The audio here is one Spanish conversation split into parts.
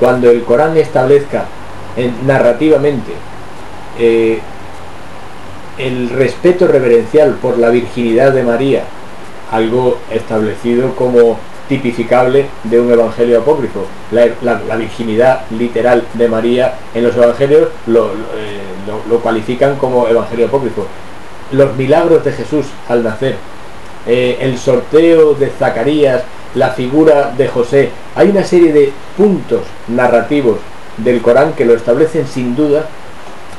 cuando el Corán establezca narrativamente el respeto reverencial por la virginidad de María, algo establecido como tipificable de un evangelio apócrifo. La virginidad literal de María en los evangelios lo cualifican como evangelio apócrifo. Los milagros de Jesús al nacer, el sorteo de Zacarías, la figura de José, hay una serie de puntos narrativos del Corán que lo establecen sin duda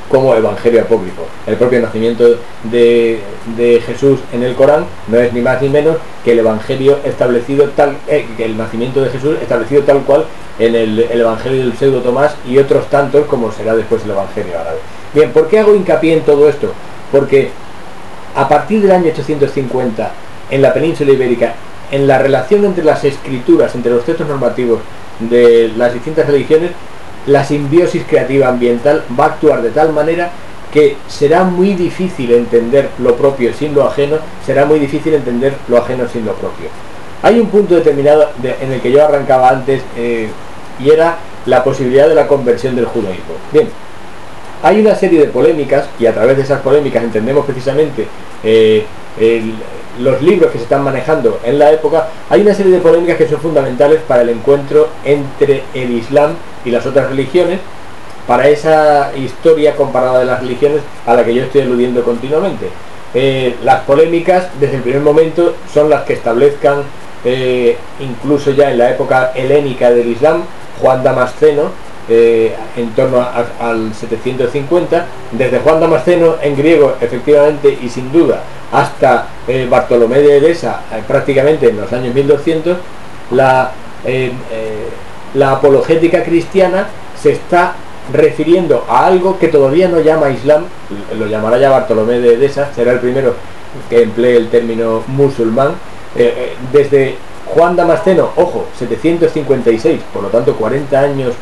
como evangelio apócrifo. El propio nacimiento de Jesús en el Corán no es ni más ni menos que el evangelio establecido que el nacimiento de Jesús establecido tal cual en el evangelio del pseudo Tomás y otros tantos como será después el evangelio árabe. Bien, ¿por qué hago hincapié en todo esto? Porque a partir del año 850 en la península ibérica, en la relación entre las escrituras, entre los textos normativos de las distintas religiones, la simbiosis creativa ambiental va a actuar de tal manera que será muy difícil entender lo propio sin lo ajeno, será muy difícil entender lo ajeno sin lo propio. Hay un punto determinado en el que yo arrancaba antes y era la posibilidad de la conversión del judaísmo. Bien, hay una serie de polémicas y a través de esas polémicas entendemos precisamente los libros que se están manejando en la época. Hay una serie de polémicas que son fundamentales para el encuentro entre el Islam y las otras religiones, para esa historia comparada de las religiones a la que yo estoy aludiendo continuamente. Las polémicas desde el primer momento son las que establezcan incluso ya en la época helénica del Islam, Juan Damasceno, en torno al 750, desde Juan Damasceno en griego efectivamente y sin duda hasta Bartolomé de Edesa prácticamente en los años 1200, la apologética cristiana se está refiriendo a algo que todavía no llama Islam, lo llamará ya Bartolomé de Edesa, será el primero que emplee el término musulmán. Desde Juan Damasceno, ojo, 756, por lo tanto 40 años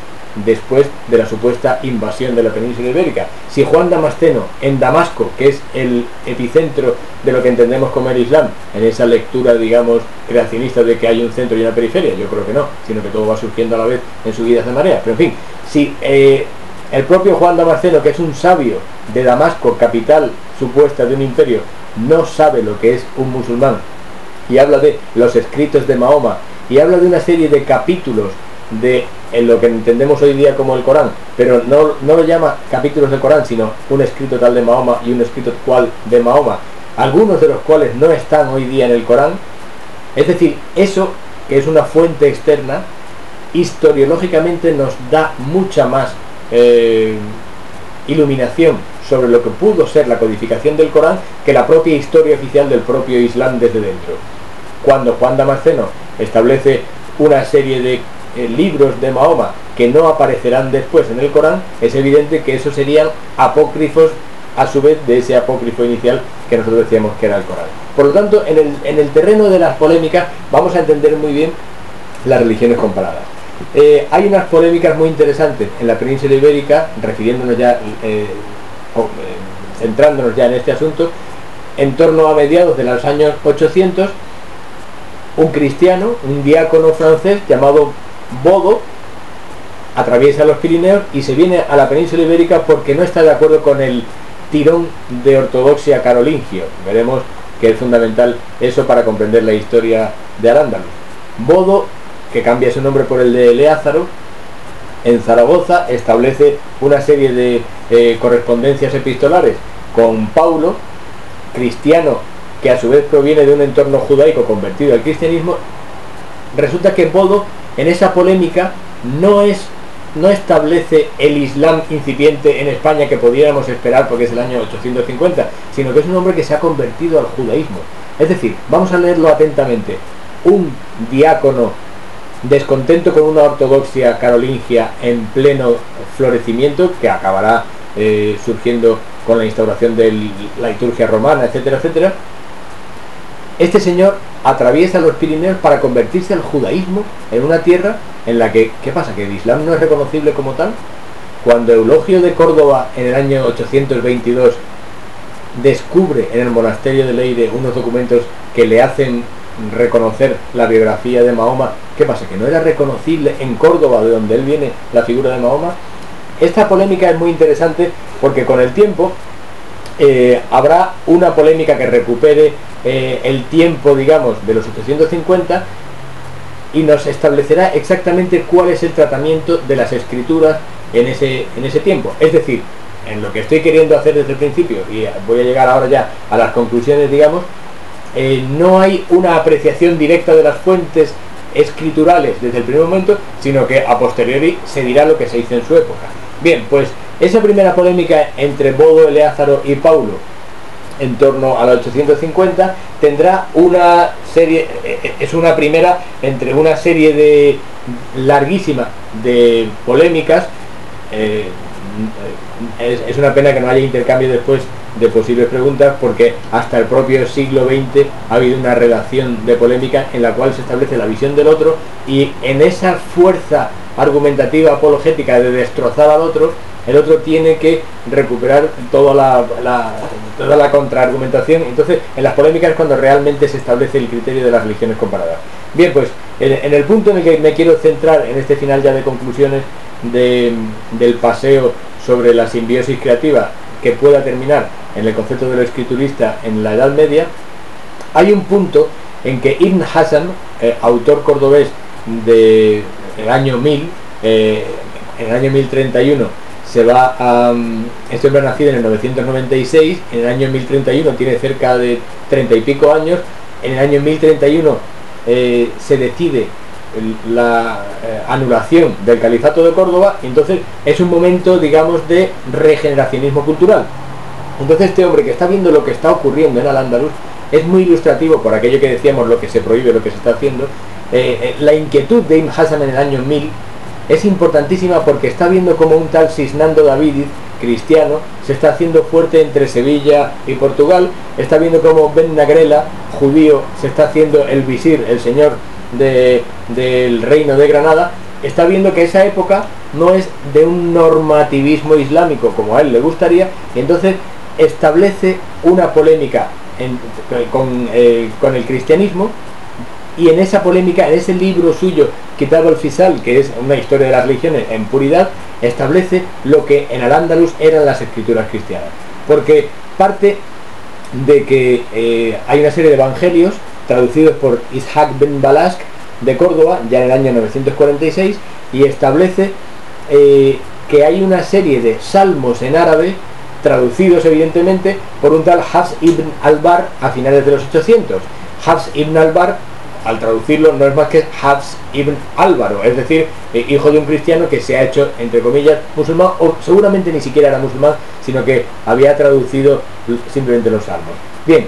después de la supuesta invasión de la península ibérica. Si Juan Damasceno en Damasco, que es el epicentro de lo que entendemos como el Islam, en esa lectura digamos creacionista de que hay un centro y una periferia, yo creo que no, sino que todo va surgiendo a la vez en subidas de marea, pero en fin, si el propio Juan Damasceno, que es un sabio de Damasco, capital supuesta de un imperio, no sabe lo que es un musulmán y habla de los escritos de Mahoma y habla de una serie de capítulos de en lo que entendemos hoy día como el Corán, pero no lo llama capítulos del Corán, sino un escrito tal de Mahoma y un escrito cual de Mahoma, algunos de los cuales no están hoy día en el Corán. Es decir, eso que es una fuente externa, historiológicamente nos da mucha más iluminación sobre lo que pudo ser la codificación del Corán que la propia historia oficial del propio Islam desde dentro. Cuando Juan Damasceno establece una serie de libros de Mahoma que no aparecerán después en el Corán, es evidente que esos serían apócrifos a su vez de ese apócrifo inicial que nosotros decíamos que era el Corán. Por lo tanto, en el terreno de las polémicas vamos a entender muy bien las religiones comparadas. Hay unas polémicas muy interesantes en la península ibérica, refiriéndonos ya centrándonos ya en este asunto. En torno a mediados de los años 800, un cristiano, un diácono francés llamado Bodo, atraviesa los Pirineos y se viene a la península ibérica porque no está de acuerdo con el tirón de ortodoxia carolingio. Veremos que es fundamental eso para comprender la historia de Al-Ándalus. Bodo, que cambia su nombre por el de Eleázaro, en Zaragoza establece una serie de correspondencias epistolares con Paulo, cristiano que a su vez proviene de un entorno judaico convertido al cristianismo. Resulta que Bodo en esa polémica no establece el Islam incipiente en España que pudiéramos esperar porque es el año 850, sino que es un hombre que se ha convertido al judaísmo. Es decir, vamos a leerlo atentamente. Un diácono descontento con una ortodoxia carolingia en pleno florecimiento que acabará surgiendo con la instauración de la liturgia romana, etcétera, etcétera. Este señor atraviesa los Pirineos para convertirse al judaísmo en una tierra en la que, ¿qué pasa? ¿Que el Islam no es reconocible como tal? Cuando Eulogio de Córdoba en el año 822 descubre en el monasterio de Leyre unos documentos que le hacen reconocer la biografía de Mahoma. ¿Qué pasa? ¿Que no era reconocible en Córdoba, de donde él viene, la figura de Mahoma? Esta polémica es muy interesante porque con el tiempo habrá una polémica que recupere el tiempo, digamos, de los 850 y nos establecerá exactamente cuál es el tratamiento de las escrituras en ese tiempo. Es decir, en lo que estoy queriendo hacer desde el principio, y voy a llegar ahora ya a las conclusiones, digamos, no hay una apreciación directa de las fuentes escriturales desde el primer momento, sino que a posteriori se dirá lo que se hizo en su época. Bien, pues esa primera polémica entre Bodo, Eleázaro y Paulo en torno a la 850 tendrá una serie, es una primera entre una serie de larguísima de polémicas. Es una pena que no haya intercambio después de posibles preguntas, porque hasta el propio siglo XX ha habido una redacción de polémica en la cual se establece la visión del otro, y en esa fuerza argumentativa apologética de destrozar al otro, el otro tiene que recuperar toda la contraargumentación. Entonces, en las polémicas es cuando realmente se establece el criterio de las religiones comparadas. Bien, pues en el punto en el que me quiero centrar en este final ya de conclusiones del paseo sobre la simbiosis creativa, que pueda terminar en el concepto de lo escriturista en la Edad Media, hay un punto en que Ibn Hazm, autor cordobés del año 1000, en el año 1031 se va a... Este hombre ha nacido en el 996, en el año 1031 tiene cerca de 30 y pico años, en el año 1031 se decide la anulación del califato de Córdoba, y entonces es un momento, digamos, de regeneracionismo cultural. Entonces este hombre, que está viendo lo que está ocurriendo en Al-Ándalus, es muy ilustrativo por aquello que decíamos, lo que se prohíbe, lo que se está haciendo. La inquietud de Ibn Hazm en el año 1000 es importantísima, porque está viendo como un tal Sisnando Davidiz, cristiano, se está haciendo fuerte entre Sevilla y Portugal. Está viendo como Ben Nagrela, judío, se está haciendo el visir, el señor del reino de Granada. Está viendo que esa época no es de un normativismo islámico como a él le gustaría, y entonces establece una polémica con el cristianismo, y en esa polémica, en ese libro suyo, Kitab al-Fisal, que es una historia de las religiones en puridad, establece lo que en Al-Ándalus eran las escrituras cristianas, porque parte de que hay una serie de evangelios traducidos por Ishaq ben Balask de Córdoba, ya en el año 946, y establece que hay una serie de salmos en árabe, traducidos evidentemente por un tal Hafs ibn al-Bar a finales de los 800. Hafs ibn al-Bar, al traducirlo, no es más que Hafs ibn Álvaro, es decir, hijo de un cristiano que se ha hecho, entre comillas, musulmán, o seguramente ni siquiera era musulmán, sino que había traducido simplemente los salmos. Bien,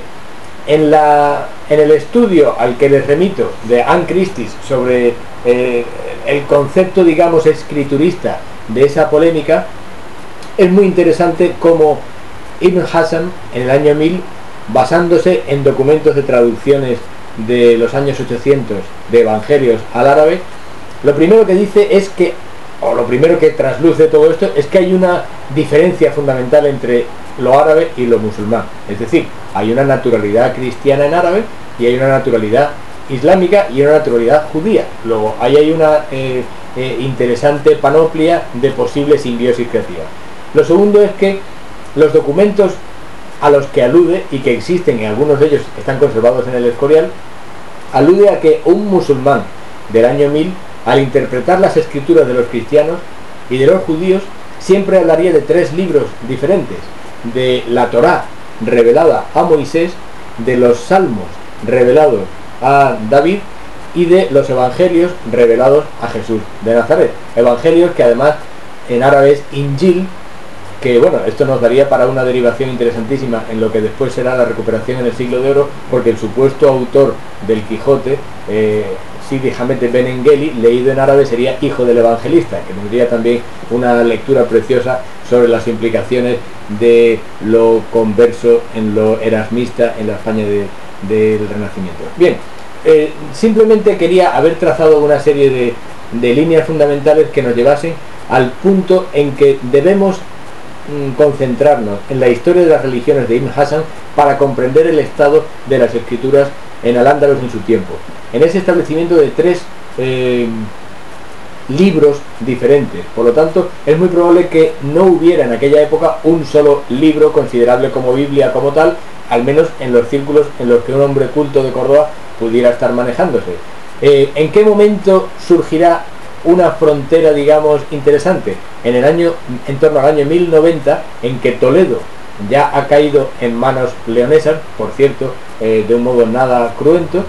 en el estudio al que les remito de Ann Christie sobre el concepto, digamos, escriturista de esa polémica, es muy interesante cómo Ibn Hazm en el año 1000, basándose en documentos de traducciones de los años 800 de evangelios al árabe, lo primero que dice es que, o lo primero que trasluce todo esto, es que hay una diferencia fundamental entre lo árabe y lo musulmán. Es decir, hay una naturalidad cristiana en árabe y hay una naturalidad islámica y una naturalidad judía. Luego ahí hay una interesante panoplia de posibles simbiosis creativas. Lo segundo es que los documentos a los que alude, y que existen, y algunos de ellos están conservados en el Escorial, alude a que un musulmán del año 1000, al interpretar las escrituras de los cristianos y de los judíos, siempre hablaría de tres libros diferentes: de la Torá revelada a Moisés, de los Salmos revelados a David, y de los Evangelios revelados a Jesús de Nazaret. Evangelios que además en árabe es Injil, que bueno, esto nos daría para una derivación interesantísima en lo que después será la recuperación en el Siglo de Oro, porque el supuesto autor del Quijote, Sidi Hamet Ben Engeli, leído en árabe, sería hijo del evangelista, que tendría también una lectura preciosa sobre las implicaciones de lo converso en lo erasmista en la España del Renacimiento. Bien, simplemente quería haber trazado una serie de líneas fundamentales que nos llevasen al punto en que debemos concentrarnos en la historia de las religiones de Ibn Hazm para comprender el estado de las escrituras en Al-Ándalus en su tiempo, en ese establecimiento de 3 libros diferentes. Por lo tanto, es muy probable que no hubiera en aquella época un solo libro considerable como Biblia como tal, al menos en los círculos en los que un hombre culto de Córdoba pudiera estar manejándose. ¿En qué momento surgirá una frontera, digamos, interesante? En torno al año 1090, en que Toledo ya ha caído en manos leonesas, por cierto, de un modo nada cruento,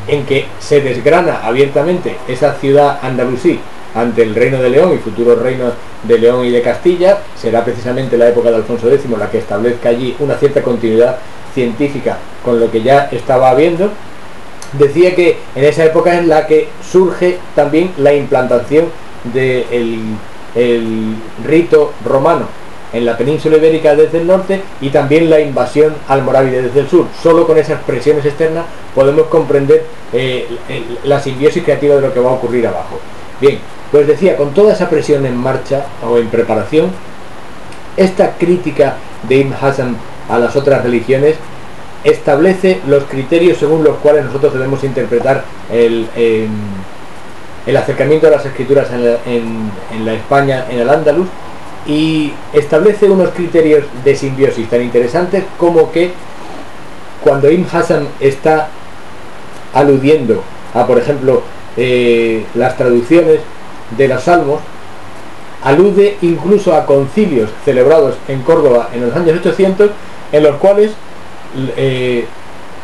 en que se desgrana abiertamente esa ciudad andalusí ante el reino de León y futuros reinos de León y de Castilla. Será precisamente la época de Alfonso X la que establezca allí una cierta continuidad científica con lo que ya estaba habiendo. Decía que en esa época es la que surge también la implantación del rito romano en la península ibérica desde el norte, y también la invasión almorávide desde el sur. Solo con esas presiones externas podemos comprender la simbiosis creativa de lo que va a ocurrir abajo. Bien, pues decía, con toda esa presión en marcha o en preparación, esta crítica de Ibn Hazm a las otras religiones establece los criterios según los cuales nosotros debemos interpretar el acercamiento a las escrituras en la España, en Al-Ándalus, y establece unos criterios de simbiosis tan interesantes como que cuando Ibn Hazm está aludiendo a, por ejemplo, las traducciones de los salmos, alude incluso a concilios celebrados en Córdoba en los años 800, en los cuales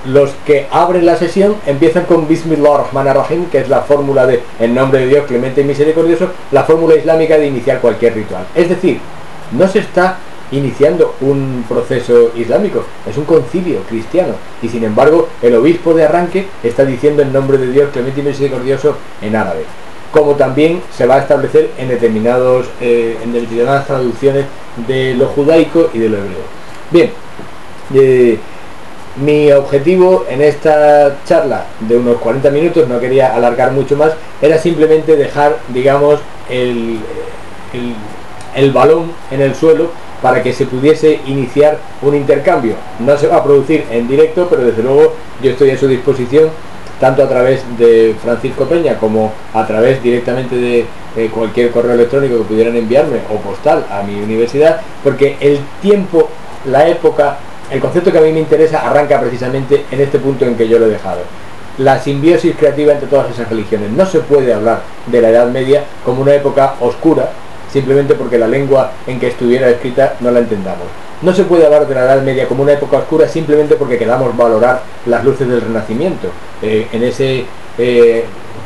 los que abren la sesión empiezan con Bismillah ar-Rahman ar-Rahim, que es la fórmula de en nombre de Dios clemente y misericordioso, la fórmula islámica de iniciar cualquier ritual. Es decir, no se está iniciando un proceso islámico, es un concilio cristiano, y sin embargo el obispo de arranque está diciendo en nombre de Dios clemente y misericordioso en árabe, como también se va a establecer en determinadas traducciones de lo judaico y de lo hebreo. Bien, mi objetivo en esta charla de unos 40 minutos, no quería alargar mucho más, era simplemente dejar, digamos, el balón en el suelo para que se pudiese iniciar un intercambio. No se va a producir en directo, pero desde luego yo estoy a su disposición, tanto a través de Francisco Peña como a través directamente de cualquier correo electrónico que pudieran enviarme o postal a mi universidad, porque el tiempo, la época, el concepto que a mí me interesa arranca precisamente en este punto en que yo lo he dejado. La simbiosis creativa entre todas esas religiones. No se puede hablar de la Edad Media como una época oscura, simplemente porque la lengua en que estuviera escrita no la entendamos. No se puede hablar de la Edad Media como una época oscura simplemente porque queramos valorar las luces del Renacimiento. En ese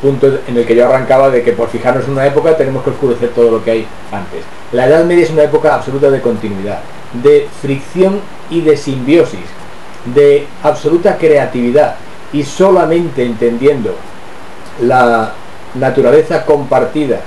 punto en el que yo arrancaba de que por fijarnos en una época tenemos que oscurecer todo lo que hay antes. La Edad Media es una época absoluta de continuidad, de fricción y de simbiosis, de absoluta creatividad, y solamente entendiendo la naturaleza compartida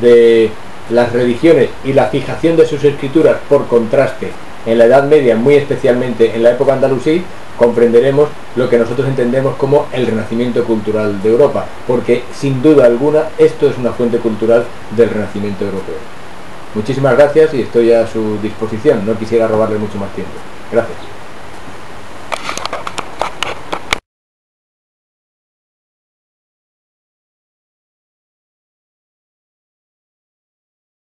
de las religiones y la fijación de sus escrituras por contraste en la Edad Media, muy especialmente en la época andalusí, comprenderemos lo que nosotros entendemos como el renacimiento cultural de Europa, porque sin duda alguna esto es una fuente cultural del renacimiento europeo. Muchísimas gracias y estoy a su disposición, no quisiera robarle mucho más tiempo. Gracias.